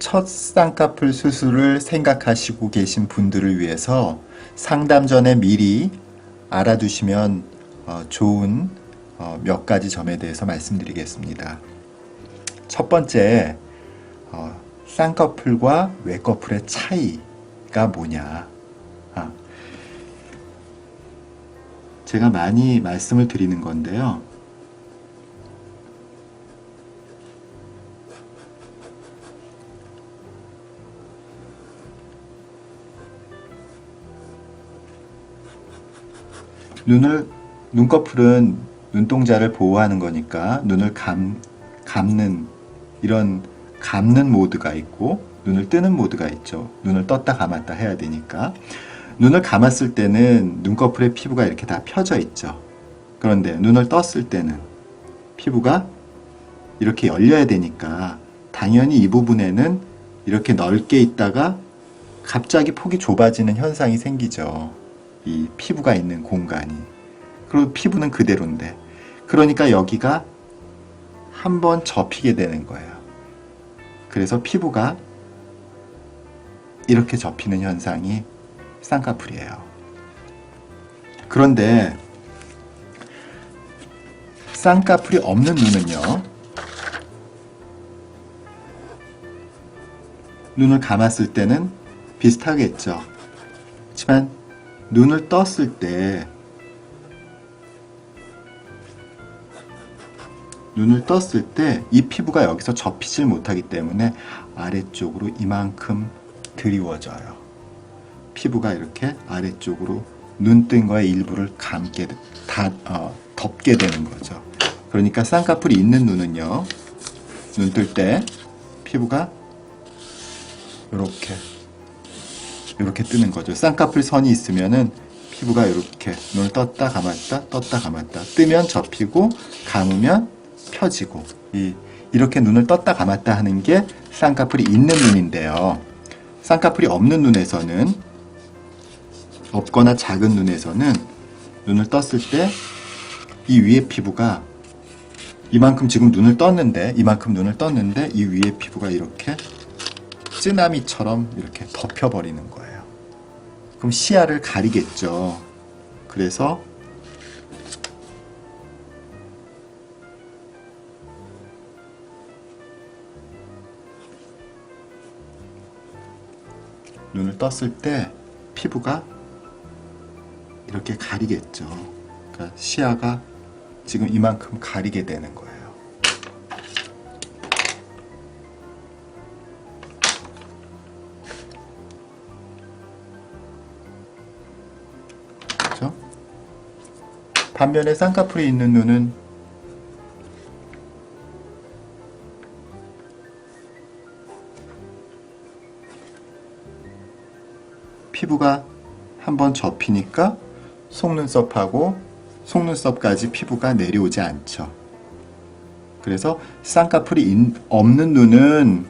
첫 쌍꺼풀 수술을 생각하시고 계신 분들을 위해서 상담 전에 미리 알아두시면 좋은 몇 가지 점에 대해서 말씀드리겠습니다. 첫 번째, 쌍꺼풀과 외꺼풀의 차이가 뭐냐. 제가 많이 말씀을 드리는 건데요. 눈꺼풀은 눈동자를 보호하는 거니까 눈을 감는 이런 감는 모드가 있고 눈을 뜨는 모드가 있죠. 눈을 떴다 감았다 해야 되니까. 눈을 감았을 때는 눈꺼풀의 피부가 이렇게 다 펴져 있죠. 그런데 눈을 떴을 때는 피부가 이렇게 열려야 되니까 당연히 이 부분에는 이렇게 넓게 있다가 갑자기 폭이 좁아지는 현상이 생기죠. 이 피부가 있는 공간이. 그리고 피부는 그대로인데. 그러니까 여기가 한번 접히게 되는 거예요. 그래서 피부가 이렇게 접히는 현상이 쌍꺼풀이에요. 그런데 쌍꺼풀이 없는 눈은요. 눈을 감았을 때는 비슷하겠죠. 하지만 눈을 떴을 때 이 피부가 여기서 접히질 못하기 때문에 아래쪽으로 이만큼 드리워져요. 피부가 이렇게 아래쪽으로 눈뜬 거의 일부를 덮게 되는 거죠. 그러니까 쌍꺼풀이 있는 눈은요, 눈 뜰 때 피부가 이렇게 뜨는 거죠. 쌍꺼풀 선이 있으면은 피부가 이렇게 눈을 떴다 감았다 뜨면 접히고 감으면 펴지고 이렇게 눈을 떴다 감았다 하는 게 쌍꺼풀이 있는 눈인데요. 쌍꺼풀이 없는 눈에서는, 없거나 작은 눈에서는 눈을 떴을 때 이 위에 피부가 이만큼 지금 눈을 떴는데 이 위에 피부가 이렇게 쓰나미처럼 이렇게 덮여버리는 거예요. 그럼 시야를 가리겠죠. 그래서 눈을 떴을 때 피부가 이렇게 가리겠죠. 그러니까 시야가 지금 이만큼 가리게 되는 거예요. 그렇죠? 반면에 쌍꺼풀이 있는 눈은 피부가 한번 접히니까 속눈썹까지 피부가 내려오지 않죠. 그래서 쌍꺼풀이 없는 눈은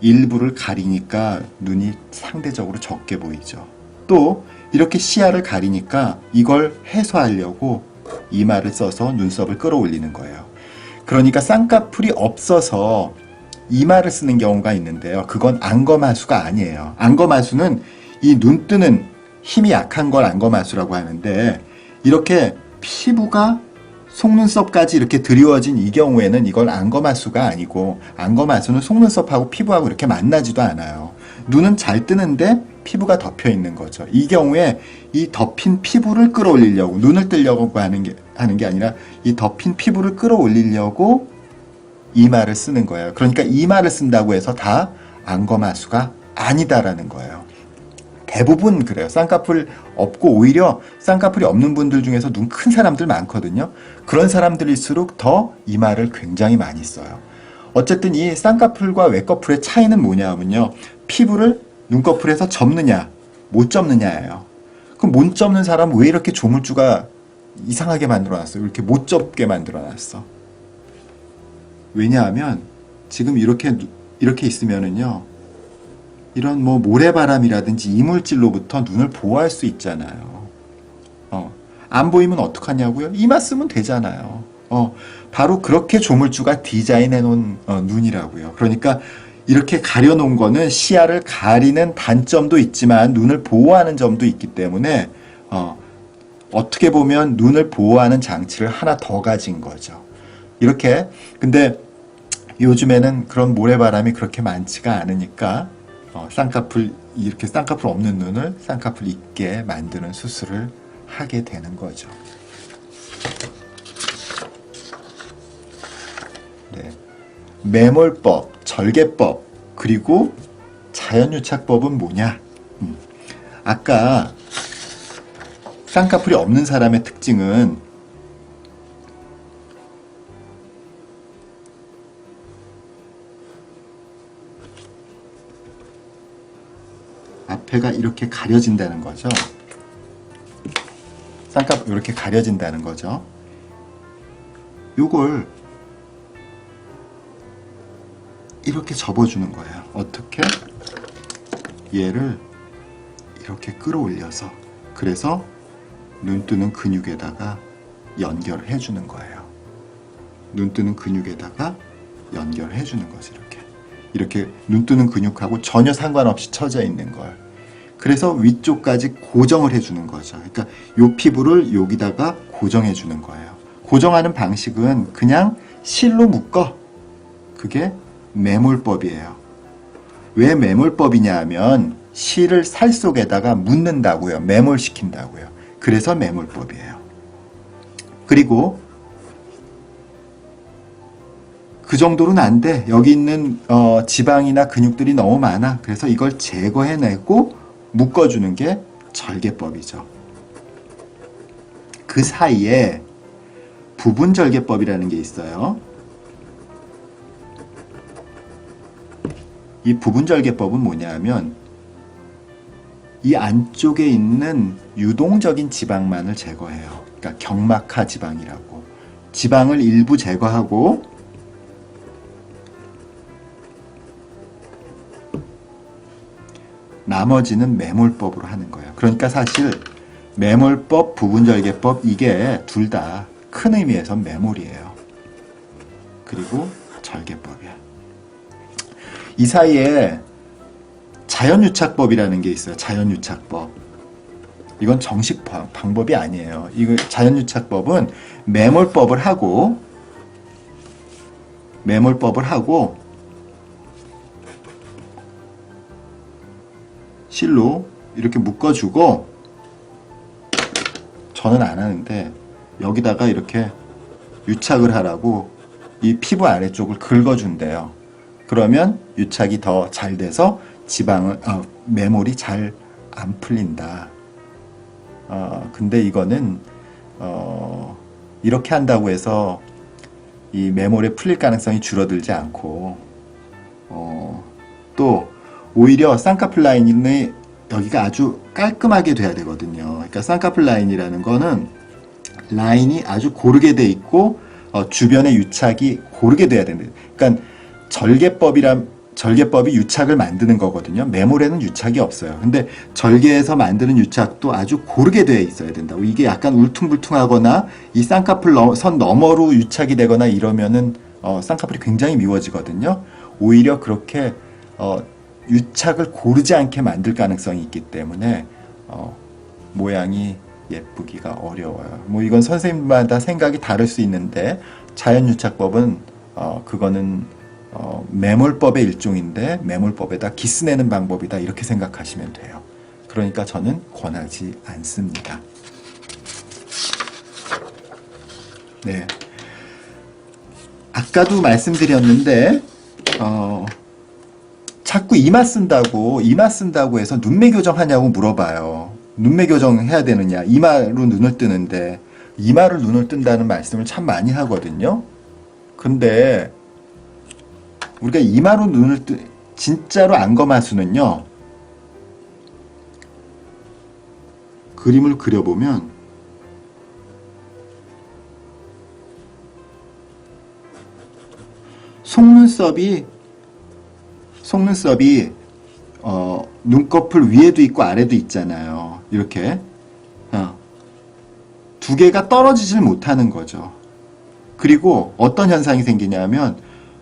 일부를 가리니까 눈이 상대적으로 적게 보이죠. 또 이렇게 시야를 가리니까 이걸 해소하려고 이마를 써서 눈썹을 끌어올리는 거예요. 그러니까 쌍꺼풀이 없어서 이마를 쓰는 경우가 있는데요. 그건 안검하수가 아니에요. 안검하수는 이 눈뜨는 힘이 약한 걸 안검하수라고 하는데, 이렇게 피부가 속눈썹까지 이렇게 드리워진 이 경우에는 이걸 안검하수가 아니고, 안검하수는 속눈썹하고 피부하고 이렇게 만나지도 않아요. 눈은 잘 뜨는데 피부가 덮여 있는 거죠. 이 경우에 이 덮인 피부를 끌어올리려고, 눈을 뜨려고 하는 게 아니라 이 덮인 피부를 끌어올리려고 이마를 쓰는 거예요. 그러니까 이마를 쓴다고 해서 다 안검하수가 아니다라는 거예요. 대부분 그래요. 쌍꺼풀 없고 오히려 쌍꺼풀이 없는 분들 중에서 눈 큰 사람들 많거든요. 그런 사람들일수록 더 이마를 굉장히 많이 써요. 어쨌든 이 쌍꺼풀과 외꺼풀의 차이는 뭐냐면요. 피부를 눈꺼풀에서 접느냐 못 접느냐예요. 그럼 못 접는 사람은 왜 이렇게 조물주가 이상하게 만들어놨어요? 이렇게 못 접게 만들어놨어. 왜냐하면 지금 이렇게 있으면은요. 이런 모래바람이라든지 이물질로부터 눈을 보호할 수 있잖아요. 안 보이면 어떡하냐고요? 이마 쓰면 되잖아요. 바로 그렇게 조물주가 디자인해 놓은 눈이라고요. 그러니까 이렇게 가려놓은 거는 시야를 가리는 단점도 있지만 눈을 보호하는 점도 있기 때문에 어떻게 보면 눈을 보호하는 장치를 하나 더 가진 거죠. 이렇게 근데 요즘에는 그런 모래바람이 그렇게 많지가 않으니까 쌍꺼풀 이렇게 쌍꺼풀 없는 눈을 쌍꺼풀 있게 만드는 수술을 하게 되는 거죠. 네. 매몰법, 절개법, 그리고 자연유착법은 뭐냐? 아까 쌍꺼풀이 없는 사람의 특징은 앞에가 이렇게 가려진다는 거죠. 쌍꺼풀 이렇게 가려진다는 거죠. 요걸 이렇게 접어주는 거예요. 어떻게? 얘를 이렇게 끌어올려서 그래서 눈 뜨는 근육에다가 연결을 해주는 거예요. 눈 뜨는 근육에다가 연결해 주는 거죠. 이렇게 눈 뜨는 근육하고 전혀 상관없이 처져 있는 걸. 그래서 위쪽까지 고정을 해주는 거죠. 그러니까 요 피부를 여기다가 고정해 주는 거예요. 고정하는 방식은 그냥 실로 묶어. 그게 매몰법이에요. 왜 매몰법이냐 하면 실을 살 속에다가 묻는다고요. 매몰시킨다고요. 그래서 매몰법이에요. 그리고 그 정도로는 안 돼. 여기 있는 지방이나 근육들이 너무 많아. 그래서 이걸 제거해내고 묶어주는 게 절개법이죠. 그 사이에 부분절개법이라는 게 있어요. 이 부분절개법은 뭐냐 하면 이 안쪽에 있는 유동적인 지방만을 제거해요. 그러니까 경막하 지방이라고. 지방을 일부 제거하고 나머지는 매몰법으로 하는 거예요. 그러니까 사실 매몰법, 부분절개법 이게 둘 다 큰 의미에서 매몰이에요. 그리고 절개법이야. 이 사이에 자연유착법이라는 게 있어요. 자연유착법. 이건 정식 방법이 아니에요. 이거 자연유착법은 매몰법을 하고 실로 이렇게 묶어주고 저는 안 하는데 여기다가 이렇게 유착을 하라고 이 피부 아래쪽을 긁어준대요. 그러면 유착이 더 잘 돼서 매몰이 잘 안 풀린다. 근데 이거는 이렇게 한다고 해서 이 매몰에 풀릴 가능성이 줄어들지 않고 또 오히려 쌍꺼풀 라인이 여기가 아주 깔끔하게 돼야 되거든요. 그러니까 쌍꺼풀 라인이라는 거는 라인이 아주 고르게 돼 있고 주변에 유착이 고르게 돼야 된다. 그러니까 절개법이 유착을 만드는 거거든요. 매몰에는 유착이 없어요. 근데 절개에서 만드는 유착도 아주 고르게 되어 있어야 된다고. 이게 약간 울퉁불퉁하거나 이 쌍꺼풀 선 너머로 유착이 되거나 이러면은 쌍꺼풀이 굉장히 미워지거든요. 오히려 그렇게 유착을 고르지 않게 만들 가능성이 있기 때문에 모양이 예쁘기가 어려워요. 뭐 이건 선생님마다 생각이 다를 수 있는데 자연유착법은 그거는 매몰법의 일종인데 매몰법에다 기스내는 방법이다 이렇게 생각하시면 돼요. 그러니까 저는 권하지 않습니다. 네. 아까도 말씀드렸는데 자꾸 이마 쓴다고 해서 눈매 교정하냐고 물어봐요. 눈매 교정 해야 되느냐. 이마로 눈을 뜨는데 이마로 눈을 뜬다는 말씀을 참 많이 하거든요. 근데 우리가 이마로 눈을 진짜로 안검하수는요. 그림을 그려보면 속눈썹이 눈꺼풀 위에도 있고 아래도 있잖아요. 이렇게 두 개가 떨어지질 못하는 거죠. 그리고 어떤 현상이 생기냐면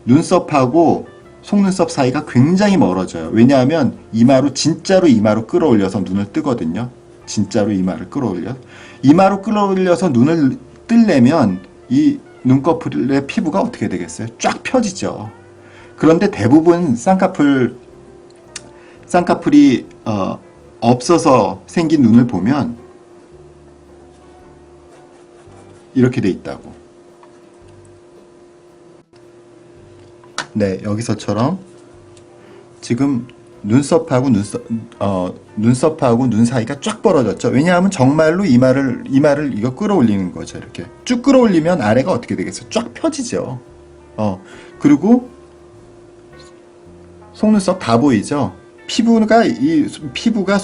눈썹하고 속눈썹 사이가 굉장히 멀어져요. 왜냐하면 이마로 진짜로 이마로 끌어올려서 눈을 뜨거든요. 진짜로 이마를 끌어올려. 이마로 끌어올려서 눈을 뜨려면 이 눈꺼풀의 피부가 어떻게 되겠어요? 쫙 펴지죠. 그런데 대부분 쌍꺼풀이 없어서 생긴 눈을 보면 이렇게 돼 있다고. 네, 여기서처럼 지금 눈썹하고 눈썹하고 눈 사이가 쫙 벌어졌죠. 왜냐하면 정말로 이마를 이거 끌어올리는 거죠. 이렇게 쭉 끌어올리면 아래가 어떻게 되겠어요? 쫙 펴지죠. 그리고 속눈썹 다 보이죠. 피부가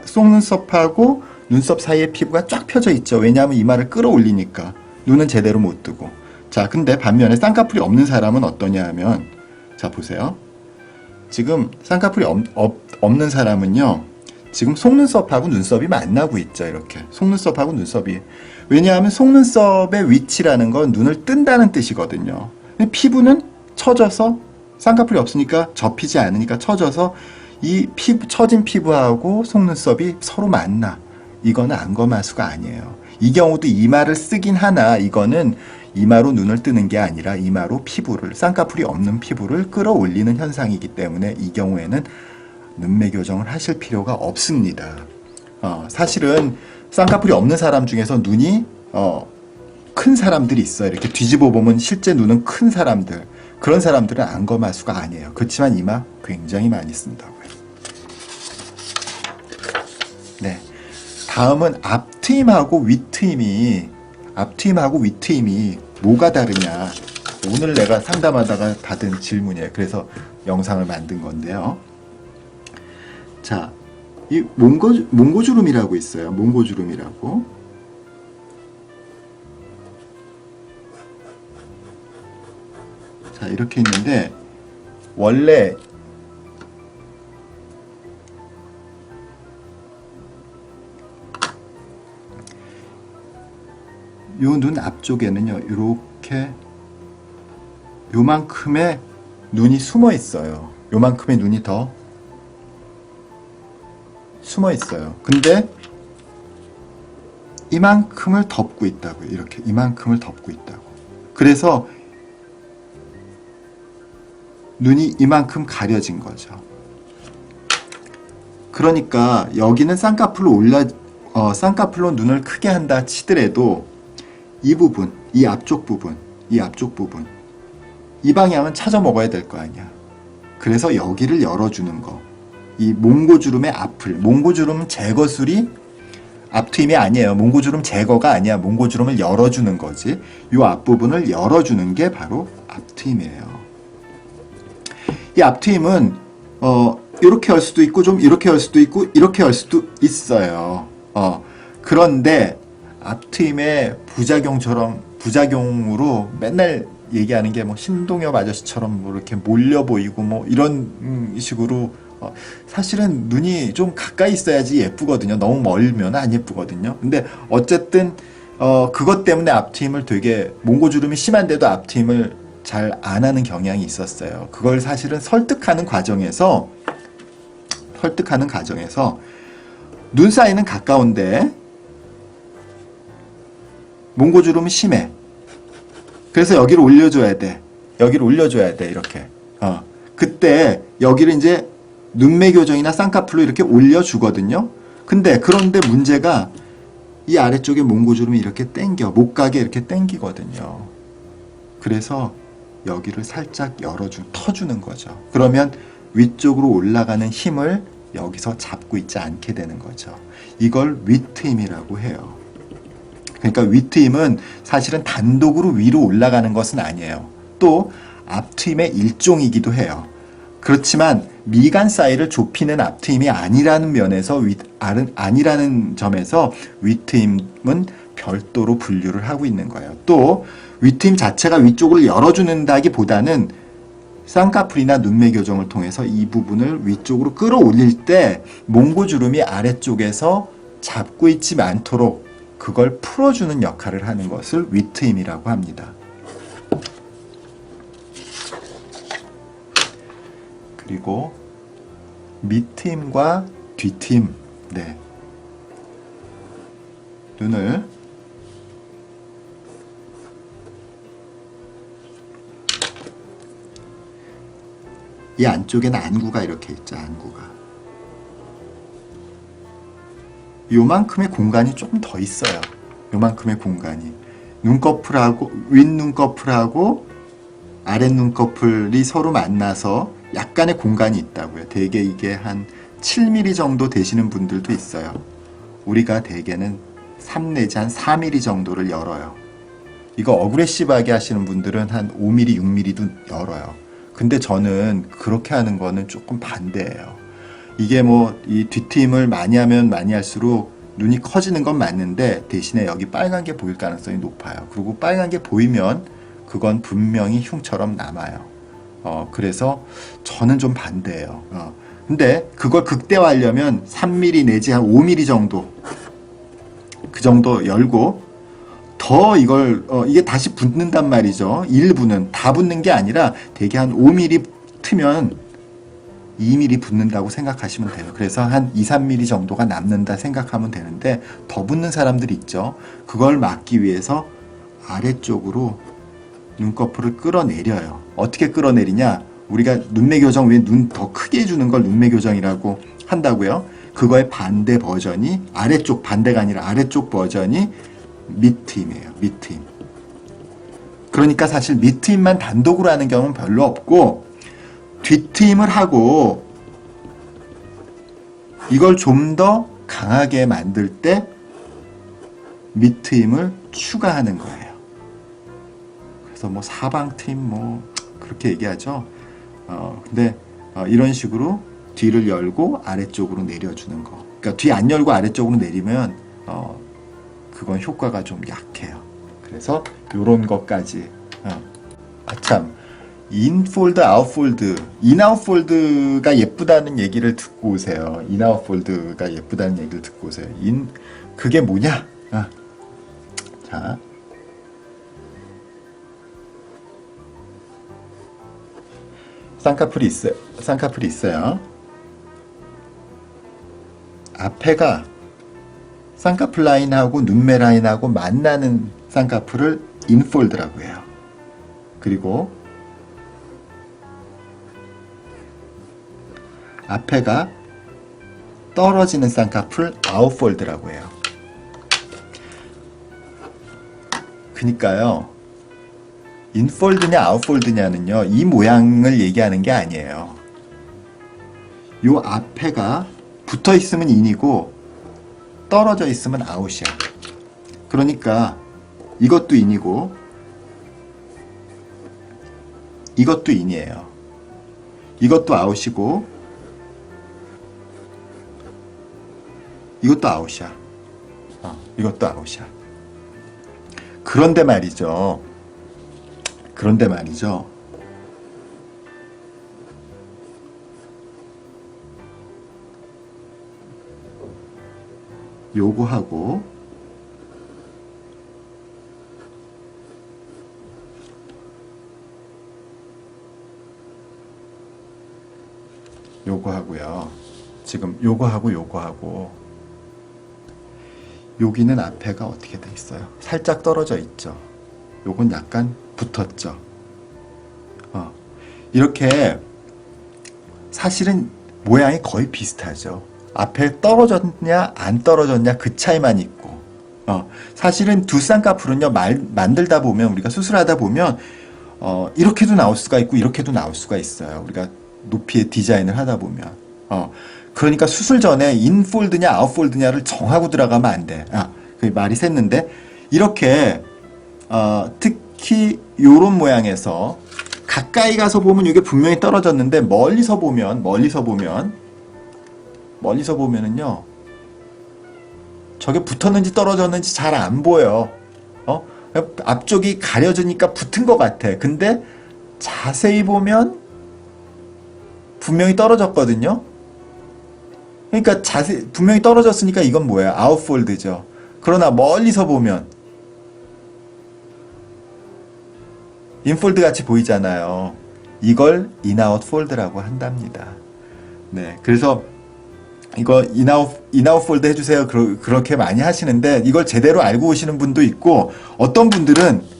속눈썹하고 눈썹 사이의 피부가 쫙 펴져 있죠. 왜냐하면 이마를 끌어올리니까 눈은 제대로 못 뜨고. 자, 근데 반면에 쌍꺼풀이 없는 사람은 어떠냐 하면, 자 보세요. 지금 쌍꺼풀이 없는 사람은요, 지금 속눈썹하고 눈썹이 만나고 있죠. 이렇게 속눈썹하고 눈썹이. 왜냐하면 속눈썹의 위치라는 건 눈을 뜬다는 뜻이거든요. 근데 피부는 처져서, 쌍꺼풀이 없으니까 접히지 않으니까 처져서 이 처진 피부하고 속눈썹이 서로 만나. 이거는 안검하수가 아니에요. 이 경우도 이마를 쓰긴 하나 이거는 이마로 눈을 뜨는 게 아니라 이마로 쌍꺼풀이 없는 피부를 끌어올리는 현상이기 때문에 이 경우에는 눈매 교정을 하실 필요가 없습니다. 사실은 쌍꺼풀이 없는 사람 중에서 눈이 큰 사람들이 있어요. 이렇게 뒤집어 보면 실제 눈은 큰 사람들. 그런 사람들은 안검하수가 아니에요. 그렇지만 이마 굉장히 많이 쓴다고요. 네. 다음은 앞트임하고 윗트임이 뭐가 다르냐. 오늘 내가 상담하다가 받은 질문이에요. 그래서 영상을 만든 건데요. 자, 이 몽고주름이라고 있어요. 몽고주름이라고. 자, 이렇게 있는데 원래 요 눈 앞쪽에는요, 이렇게 요만큼의 눈이 숨어 있어요. 요만큼의 눈이 더 숨어 있어요. 근데 이만큼을 덮고 있다고요. 이렇게 이만큼을 덮고 있다고. 그래서 눈이 이만큼 가려진 거죠. 그러니까 여기는 쌍꺼풀로 눈을 크게 한다 치더라도 이 부분, 이 앞쪽 부분, 이 방향은 찾아 먹어야 될 거 아니야. 그래서 여기를 열어주는 거. 이 몽고주름의 앞을, 몽고주름 제거술이 앞트임이 아니에요. 몽고주름 제거가 아니야. 몽고주름을 열어주는 거지. 이 앞부분을 열어주는 게 바로 앞트임이에요. 이 앞트임은 이렇게 열 수도 있고 좀 이렇게 열 수도 있고 이렇게 열 수도 있어요. 그런데 앞트임의 부작용으로 맨날 얘기하는 게 뭐 신동엽 아저씨처럼 뭐 이렇게 몰려 보이고 뭐 이런 식으로 사실은 눈이 좀 가까이 있어야지 예쁘거든요. 너무 멀면 안 예쁘거든요. 근데 어쨌든 그것 때문에 앞트임을 되게 몽고주름이 심한데도 앞트임을 잘 안 하는 경향이 있었어요. 그걸 사실은 설득하는 과정에서 눈 사이는 가까운데 몽고주름이 심해. 그래서 여기를 올려줘야 돼. 이렇게. 그때 여기를 이제 눈매 교정이나 쌍꺼풀로 이렇게 올려주거든요. 그런데 문제가 이 아래쪽에 몽고주름이 이렇게 못 가게 이렇게 당기거든요. 그래서 여기를 살짝 터주는 거죠. 그러면 위쪽으로 올라가는 힘을 여기서 잡고 있지 않게 되는 거죠. 이걸 윗트임이라고 해요. 그러니까 윗트임은 사실은 단독으로 위로 올라가는 것은 아니에요. 또 앞트임의 일종이기도 해요. 그렇지만 미간 사이를 좁히는 앞트임이 아니라는 점에서 윗트임은 별도로 분류를 하고 있는 거예요. 또 윗트임 자체가 위쪽을 열어주는다기보다는 쌍꺼풀이나 눈매 교정을 통해서 이 부분을 위쪽으로 끌어올릴 때 몽고주름이 아래쪽에서 잡고 있지 않도록 그걸 풀어주는 역할을 하는 것을 윗트임이라고 합니다. 그리고 밑트임과 뒤트임, 네. 눈을 이 안쪽에는 안구가 이렇게 있죠. 안구가 요만큼의 공간이 조금 더 있어요. 요만큼의 공간이 눈꺼풀하고 윗눈꺼풀하고 아랫눈꺼풀이 서로 만나서 약간의 공간이 있다고요. 대개 이게 한 7mm 정도 되시는 분들도 있어요. 우리가 대개는 3 내지 한 4mm 정도를 열어요. 이거 어그레시브하게 하시는 분들은 한 5mm, 6mm도 열어요. 근데 저는 그렇게 하는 거는 조금 반대예요. 이게 뭐 이 뒤트임을 많이 하면 많이 할수록 눈이 커지는 건 맞는데 대신에 여기 빨간 게 보일 가능성이 높아요. 그리고 빨간 게 보이면 그건 분명히 흉처럼 남아요. 그래서 저는 좀 반대예요. 근데 그걸 극대화하려면 3mm 내지 한 5mm 정도 그 정도 열고 더 이걸 이게 다시 붙는단 말이죠. 일부는 다 붙는 게 아니라 대개 한 5mm 트면 2mm 붙는다고 생각하시면 돼요. 그래서 한 2, 3mm 정도가 남는다 생각하면 되는데 더 붙는 사람들이 있죠. 그걸 막기 위해서 아래쪽으로 눈꺼풀을 끌어내려요. 어떻게 끌어내리냐? 우리가 눈매 교정 왜 눈 더 크게 해주는 걸 눈매 교정이라고 한다고요. 그거의 반대 버전이 아래쪽 반대가 아니라 아래쪽 버전이 밑트임이에요. 밑트임. 그러니까 사실 밑트임만 단독으로 하는 경우는 별로 없고 뒤트임을 하고 이걸 좀 더 강하게 만들 때 밑트임을 추가하는 거예요. 그래서 뭐 사방트임 뭐 그렇게 얘기하죠. 근데 이런 식으로 뒤를 열고 아래쪽으로 내려주는 거. 그러니까 뒤 안 열고 아래쪽으로 내리면 그건 효과가 좀 약해요. 그래서 이런 것까지. 참 인폴드, 아웃폴드, 인아웃폴드가 예쁘다는 얘기를 듣고 오세요. 인아웃폴드가 예쁘다는 얘기를 듣고 오세요. 그게 뭐냐? 자, 쌍꺼풀이 있어요. 쌍꺼풀이 있어요. 앞에가 쌍꺼풀 라인하고 눈매 라인하고 만나는 쌍꺼풀을 인폴드라고 해요. 그리고 앞에가 떨어지는 쌍꺼풀 아웃폴드라고 해요. 그러니까요. 인폴드냐 아웃폴드냐는요. 이 모양을 얘기하는 게 아니에요. 요 앞에가 붙어 있으면 인이고 떨어져 있으면 아웃이야. 그러니까 이것도 인이고 이것도 인이에요. 이것도 아웃이고 이것도 아웃이야. 이것도 아웃이야. 그런데 말이죠. 요거하고 요거하고요. 지금 요거하고 여기는 앞에가 어떻게 돼 있어요? 살짝 떨어져 있죠. 요건 약간 붙었죠. 이렇게 사실은 모양이 거의 비슷하죠. 앞에 떨어졌냐 안 떨어졌냐 그 차이만 있고 사실은 두 쌍꺼풀은요 만들다 보면 우리가 수술하다 보면 이렇게도 나올 수가 있고 이렇게도 나올 수가 있어요. 우리가 높이의 디자인을 하다 보면 그러니까 수술 전에 인폴드냐 아웃폴드냐를 정하고 들어가면 안 돼. 그 말이 샜는데 이렇게 특히 요런 모양에서 가까이 가서 보면 이게 분명히 떨어졌는데 멀리서 보면은요 저게 붙었는지 떨어졌는지 잘 안 보여. 앞쪽이 가려지니까 붙은 것 같아. 근데 자세히 보면 분명히 떨어졌거든요. 그러니까 분명히 떨어졌으니까 이건 뭐야? 아웃폴드죠. 그러나 멀리서 보면 인폴드 같이 보이잖아요. 이걸 인아웃 폴드라고 한답니다. 네, 그래서 이거 인아웃 폴드 해주세요. 그렇게 많이 하시는데 이걸 제대로 알고 오시는 분도 있고 어떤 분들은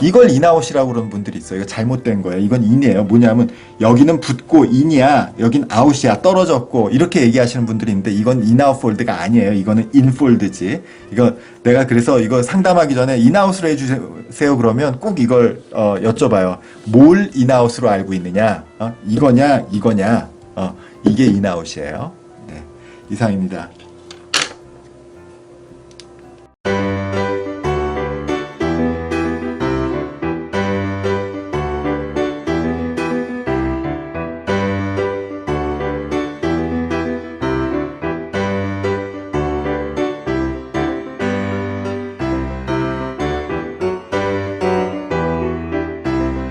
이걸 인아웃이라고 그러는 분들이 있어요. 이거 잘못된 거예요. 이건 인이에요. 뭐냐면 여기는 붙고 인이야, 여긴 아웃이야, 떨어졌고 이렇게 얘기하시는 분들이 있는데 이건 인아웃 폴드가 아니에요. 이거는 인폴드지. 이거 내가 그래서 이거 상담하기 전에 인아웃으로 해주세요 그러면 꼭 이걸 여쭤봐요. 뭘 인아웃으로 알고 있느냐? 이거냐, 이거냐? 이게 인아웃이에요. 네, 이상입니다.